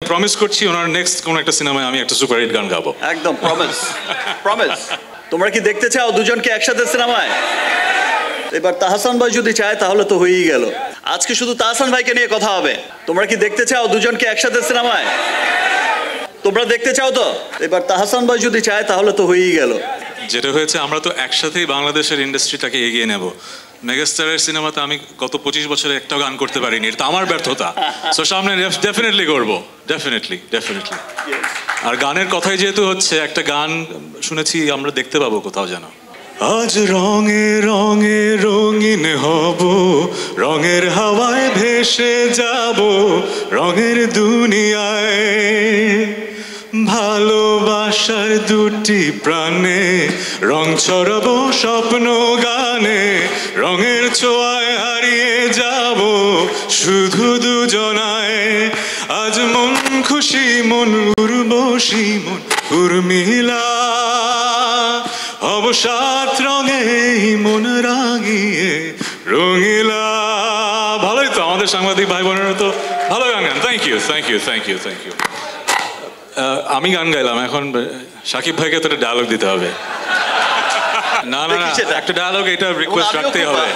Promise করছি ওনার next কোন একটা সিনেমায় আমি একটা সুপারহিট গান গাবো। একদম প্রমিস প্রমিস। তোমরা কি দেখতে চাও দুজনকে একসাথে সিনেমায়? এবার তাহসান ভাই যদি চায় তাহলে তো হয়েই গেল। আজকে শুধু তাহসান ভাইকে নিয়ে কথা হবে। তোমরা কি দেখতে চাও দুজনকে একসাথে সিনেমায়? তোমরা দেখতে চাও তো? এবার তাহসান ভাই যদি চায় তাহলে তো হয়েই গেল। যেটা হয়েছে আমরা তো একসাথেই বাংলাদেশের ইন্ডাস্ট্রিটাকে এগিয়ে নেব। মেগাস্টারের সিনেমাতে আমি গত 25 বছরে একটাও গান করতে পারিনি, এটা আমার ব্যর্থতা। সো সামনে ডেফিনেটলি করবো, ডেফিনেটলি। আর গানের কথাই যেহেতু হচ্ছে, একটা গান শুনেছি আমরা দেখতে পাবো কোথাও যেন। আজ রঙে রঙে রঙিন হব, রঙের হাওয়ায় ভেসে যাব, রঙের দুনিয়ায় ভালোবাসার দুটি প্রাণে রং ছড়াবো স্বপ্ন গানে, রঙের ছোঁয়ায় হারিয়ে যাব শুধু দুজনায়। আজ মন খুশি মন উর্বশী মন উর্মিলা, অবসাদ রঙে মন রাঙিয়ে রঙিলা। ভালোই তো, আমাদের সাংবাদিক ভাই বোনেরা তো ভালো গান গান। Thank you. আমি গান গাইলাম, এখন সাকিব ভাইকে তো একটা ডায়লগ দিতে হবে। না, একটা ডায়লগ, এটা রিকোয়েস্ট রাখতেই হবে,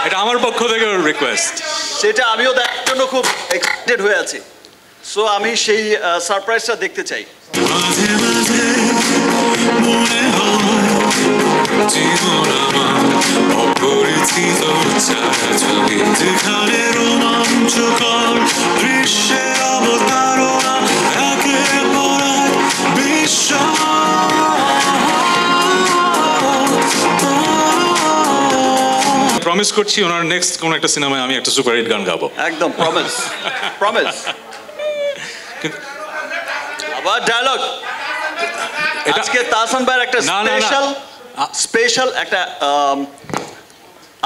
এটা আমার পক্ষ থেকে রিকোয়েস্ট। সেটা আমিও দেখার জন্য খুব এক্সাইটেড হয়ে আছি। সো আমি সেই সারপ্রাইজটা দেখতে চাই। জীবন আমার অপরিচিত ছায়াছবি, যেখানে রোমাঞ্চকর দৃশ্যের অবতারণা, একের পর এক বিশ্ব। প্রমিস করছি ওনার নেক্সট কোন একটা সিনেমায় আমি একটা সুপারহিট গান গাবো। একদম প্রমিস প্রমিস। আবার ডায়লগ। আজকে তাহসান ভাইয়ের একটা স্পেশাল একটা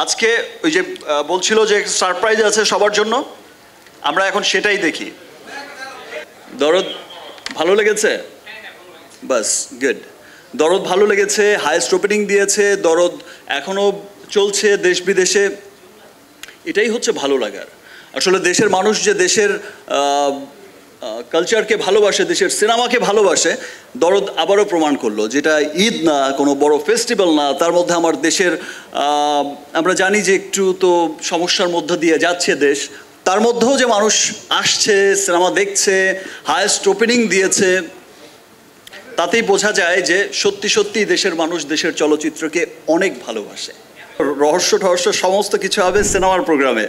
আজকে ওই যে বলছিল যে সারপ্রাইজ আছে সবার জন্য, আমরা এখন সেটাই দেখি। দরদ ভালো লেগেছে? বাস গুড। দরদ ভালো লেগেছে, হাইয়েস্ট ওপেনিং দিয়েছে, দরদ এখনো চলছে দেশ বিদেশে। এটাই হচ্ছে ভালো লাগার। আসলে দেশের মানুষ যে দেশের কালচারকে ভালোবাসে, দেশের সিনেমাকে ভালোবাসে, দরদ আবারও প্রমাণ করলো। যেটা ঈদ না, কোনো বড় ফেস্টিভ্যাল না, তার মধ্যে আমার দেশের আমরা জানি যে একটু তো সমস্যার মধ্য দিয়ে যাচ্ছে দেশ, তার মধ্যেও যে মানুষ আসছে, সিনেমা দেখছে, হায়েস্ট ওপেনিং দিয়েছে, তাতেই বোঝা যায় যে সত্যি দেশের মানুষ দেশের চলচ্চিত্রকে অনেক ভালোবাসে। রহস্য সমস্ত কিছু হবে সিনেমার প্রোগ্রামে।